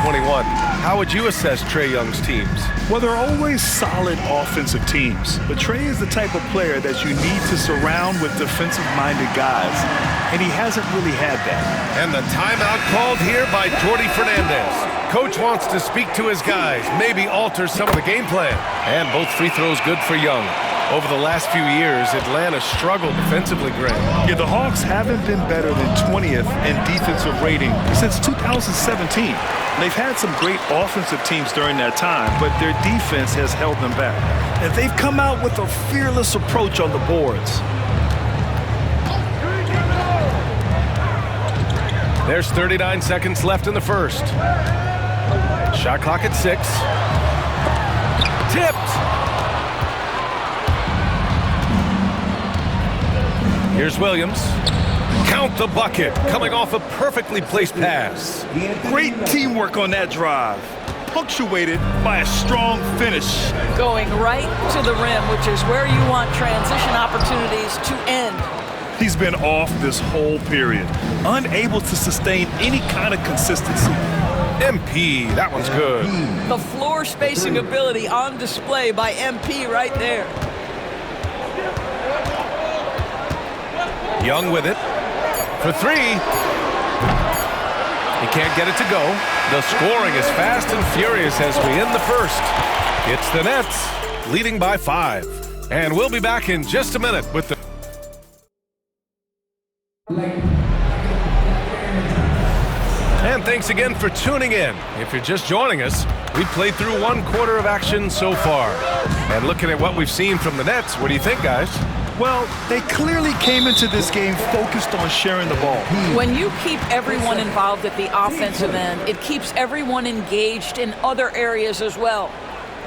21. How would you assess Trae Young's teams? Well, they're always solid offensive teams, but Trae is the type of player that you need to surround with defensive-minded guys, and he hasn't really had that. And the timeout called here by Jordi Fernandez. Coach wants to speak to his guys, maybe alter some of the game plan. And both free throws good for Young. Over the last few years, Atlanta struggled defensively, Greg. Yeah, the Hawks haven't been better than 20th in defensive rating since 2017. They've had some great offensive teams during that time, but their defense has held them back. And they've come out with a fearless approach on the boards. There's 39 seconds left in the first. Shot clock at 6. Tipped. Here's Williams. Count the bucket. Coming off a perfectly placed pass. Great teamwork on that drive. Punctuated by a strong finish. Going right to the rim, which is where you want transition opportunities to end. He's been off this whole period. Unable to sustain any kind of consistency. MP, that one's good. The floor spacing ability on display by MP right there. Young with it for 3. He can't get it to go. The scoring is fast and furious as we end the first. It's the Nets leading by 5. And we'll be back in just a minute with the... And thanks again for tuning in. If you're just joining us, we've played through 1 quarter of action so far. And looking at what we've seen from the Nets, what do you think, guys? Well, they clearly came into this game focused on sharing the ball. When you keep everyone involved at the offensive end, it keeps everyone engaged in other areas as well.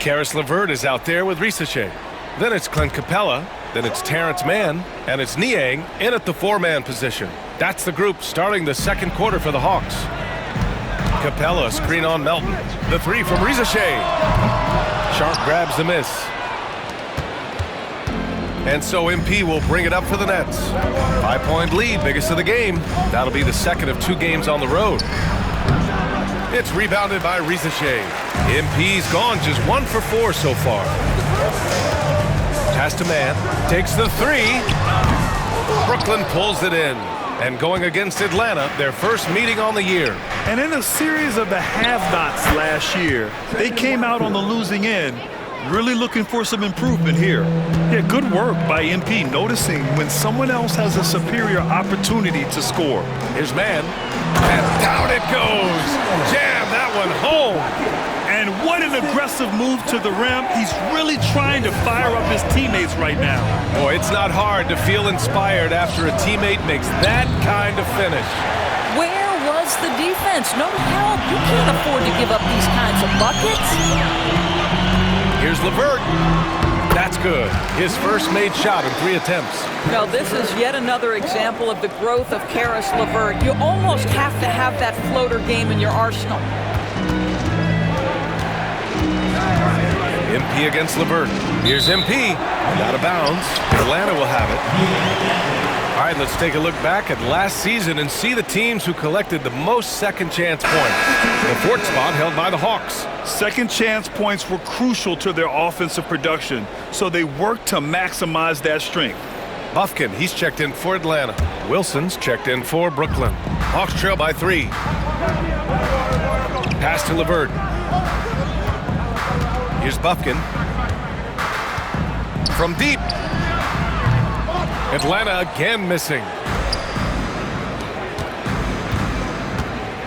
Caris LeVert is out there with Risachet. Then it's Clint Capella. Then it's Terrence Mann. And it's Niang in at the 4-man position. That's the group starting the second quarter for the Hawks. Capella screen on Melton. The 3 from Risachet. Sharp grabs the miss. And so MP will bring it up for the Nets. 5-point lead, biggest of the game. That'll be the second of 2 games on the road. It's rebounded by Risachet. MP's gone just 1 for 4 so far. Pass to Mann. Takes the 3. Brooklyn pulls it in. And going against Atlanta, their first meeting on the year. And in a series of the have-nots last year, they came out on the losing end. Really looking for some improvement here. Yeah, good work by MP noticing when someone else has a superior opportunity to score. Here's Mann. And down it goes. Jam that one home. And what an aggressive move to the rim. He's really trying to fire up his teammates right now. Boy, it's not hard to feel inspired after a teammate makes that kind of finish. Where was the defense? No help. You can't afford to give up these kinds of buckets. Here's LeVert. That's good. His first made shot in 3 attempts. Now, this is yet another example of the growth of Caris LeVert. You almost have to have that floater game in your arsenal. MP against LeVert. Here's MP. Out of bounds. Atlanta will have it. All right, let's take a look back at last season and see the teams who collected the most second chance points. The 4th spot held by the Hawks. Second chance points were crucial to their offensive production, so they worked to maximize that strength. Bufkin, he's checked in for Atlanta. Wilson's checked in for Brooklyn. Hawks trail by 3. Pass to LeVert. Here's Bufkin. From deep. Atlanta again missing.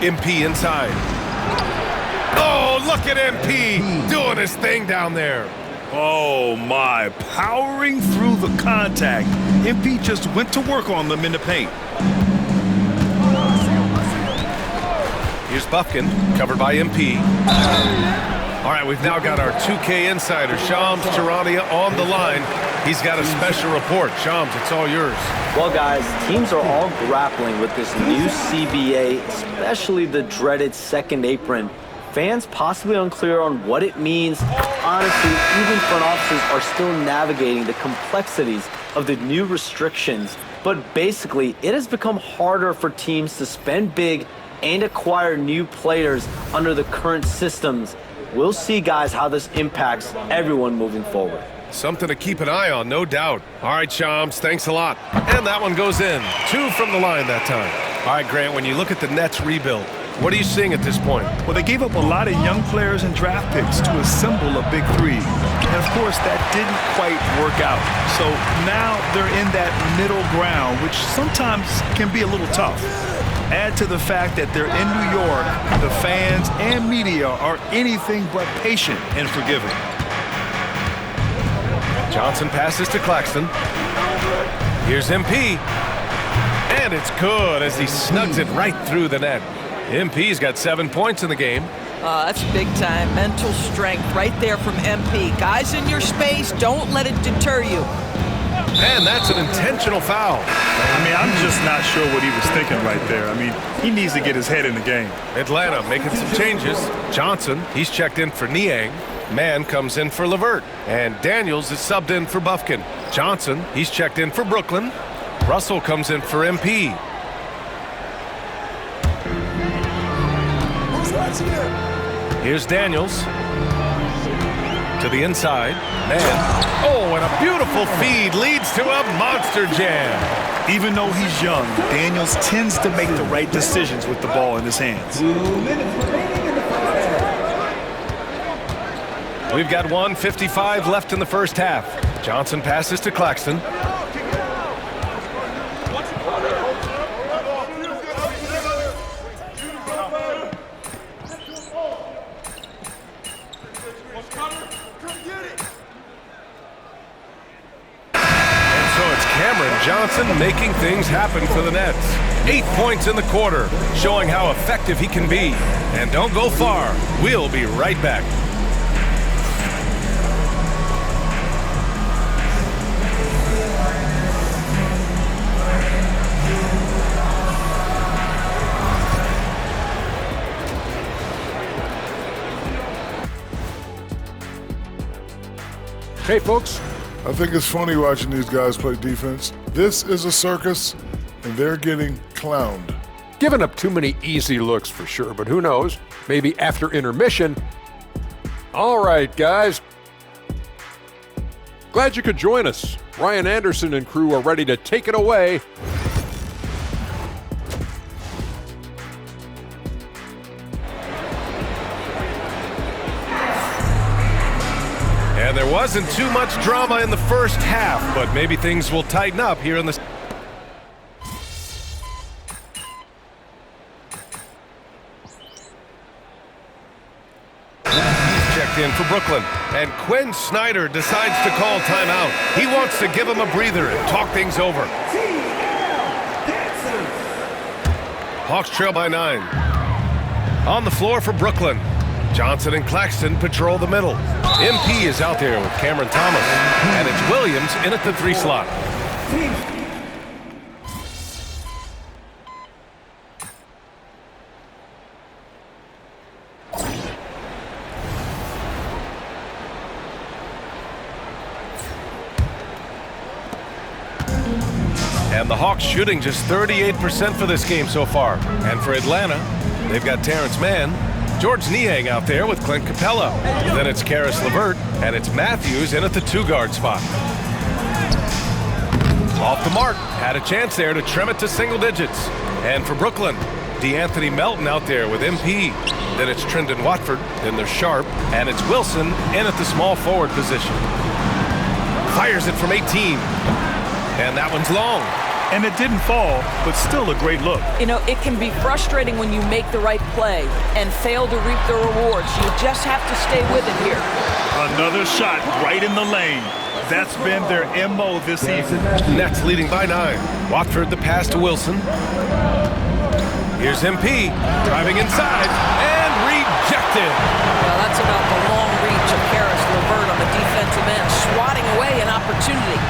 MP inside. Oh, look at MP doing his thing down there. Oh, my. Powering through the contact. MP just went to work on them in the paint. Here's Bufkin, covered by MP. All right, we've now got our 2K insider, Shams Charania, on the line. He's got a special report. Shams, it's all yours. Well, guys, teams are all grappling with this new CBA, especially the dreaded second apron. Fans possibly unclear on what it means. Honestly, even front offices are still navigating the complexities of the new restrictions. But basically, it has become harder for teams to spend big and acquire new players under the current systems. We'll see, guys, how this impacts everyone moving forward. Something to keep an eye on, no doubt. All right, Shams, thanks a lot. And that one goes in. 2 from the line that time. All right, Grant, when you look at the Nets rebuild, what are you seeing at this point? Well, they gave up a lot of young players and draft picks to assemble a big three. And, of course, that didn't quite work out. So now they're in that middle ground, which sometimes can be a little tough. Add to the fact that they're in New York, the fans and media are anything but patient and forgiving. Johnson passes to Claxton. Here's MP. And it's good as he snugs it right through the net. MP's got 7 points in the game. That's big time. Mental strength right there from MP. Guys in your space, don't let it deter you. And that's an intentional foul. I mean, I'm just not sure what he was thinking right there. I mean, he needs to get his head in the game. Atlanta making some changes. Johnson, he's checked in for Niang. Mann comes in for Levert. And Daniels is subbed in for Bufkin. Johnson, he's checked in for Brooklyn. Russell comes in for MP. Here's Daniels. To the inside. Mann. Oh, and a beautiful feed leads to a monster jam. Even though he's young, Daniels tends to make the right decisions with the ball in his hands. We've got 1:55 left in the first half. Johnson passes to Claxton. Johnson making things happen for the Nets. 8 points in the quarter, showing how effective he can be. And don't go far. We'll be right back. Hey, folks. I think it's funny watching these guys play defense. This is a circus, and they're getting clowned. Giving up too many easy looks for sure, but who knows? Maybe after intermission. All right, guys. Glad you could join us. Ryan Anderson and crew are ready to take it away. And there wasn't too much drama in the first half, but maybe things will tighten up here in the... He's checked in for Brooklyn, and Quinn Snyder decides to call timeout. He wants to give him a breather and talk things over. Hawks trail by 9. On the floor for Brooklyn. Johnson and Claxton patrol the middle. MP is out there with Cameron Thomas. And it's Williams in at the 3 slot. And the Hawks shooting just 38% for this game so far. And for Atlanta, they've got Terrence Mann, George Niang out there with Clint Capella. Then it's Karis LeVert, and it's Matthews in at the 2-guard spot. Off the mark, had a chance there to trim it to single digits. And for Brooklyn, DeAnthony Melton out there with MP. Then it's Trendon Watford, then there's Sharp, and it's Wilson in at the small forward position. Fires it from 18, and that one's long. And it didn't fall, but still a great look. You know, it can be frustrating when you make the right play and fail to reap the rewards. You just have to stay with it here. Another shot right in the lane. That's been their MO this season. Nets leading by 9. Watford the pass to Wilson. Here's MP driving inside and rejected. Well, that's about the long reach of Karis LeVert on the defensive end, swatting away an opportunity.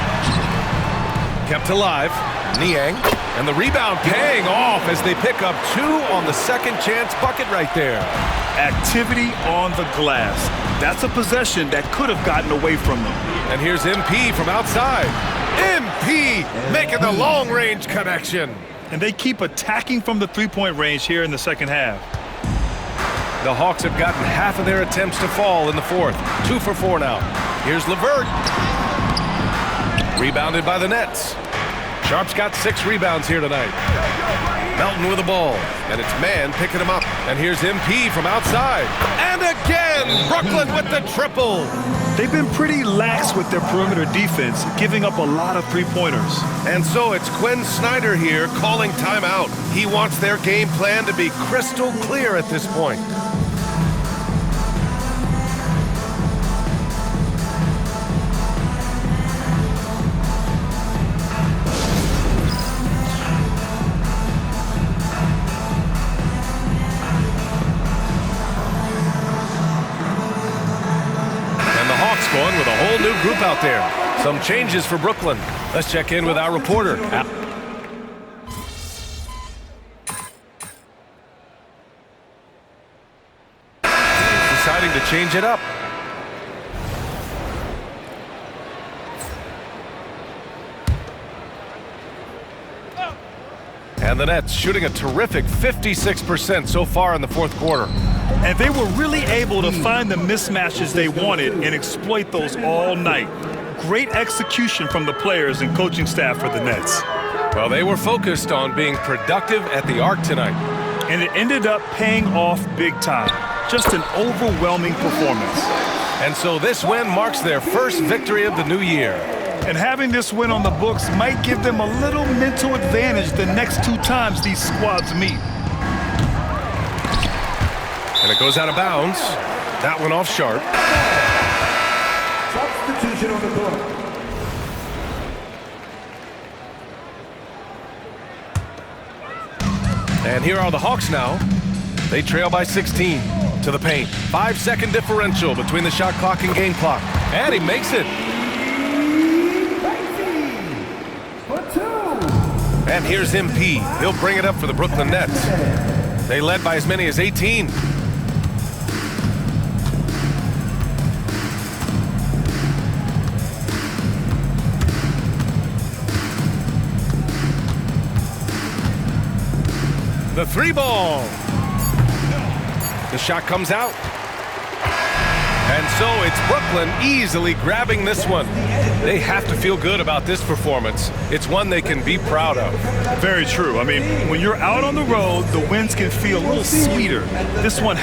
Kept alive. Niang, and the rebound paying off as they pick up 2 on the second chance bucket right there. Activity on the glass. That's a possession that could have gotten away from them. And here's MP from outside. MP making the long-range connection. And they keep attacking from the three-point range here in the second half. The Hawks have gotten half of their attempts to fall in the fourth. 2 for 4 now. Here's LeVert. Rebounded by the Nets. Sharp's got 6 rebounds here tonight. Melton with the ball. And it's Mann picking him up. And here's MP from outside. And again, Brooklyn with the triple. They've been pretty lax with their perimeter defense, giving up a lot of three-pointers. And so it's Quinn Snyder here calling timeout. He wants their game plan to be crystal clear at this point. Going with a whole new group out there. Some changes for Brooklyn. Let's check in with our reporter. Deciding to change it up. And the Nets shooting a terrific 56% so far in the fourth quarter. And they were really able to find the mismatches they wanted and exploit those all night. Great execution from the players and coaching staff for the Nets. Well, they were focused on being productive at the arc tonight. And it ended up paying off big time. Just an overwhelming performance. And so this win marks their first victory of the new year. And having this win on the books might give them a little mental advantage the next 2 times these squads meet. And it goes out of bounds. That one off Sharp. Substitution on the court. And here are the Hawks now. They trail by 16 to the paint. 5-second differential between the shot clock and game clock. And he makes it. And here's MP. He'll bring it up for the Brooklyn Nets. They led by as many as 18. The 3-ball. The shot comes out. And so it's Brooklyn easily grabbing this one. They have to feel good about this performance. It's one they can be proud of. Very true. I mean, when you're out on the road, the wins can feel a little sweeter. This one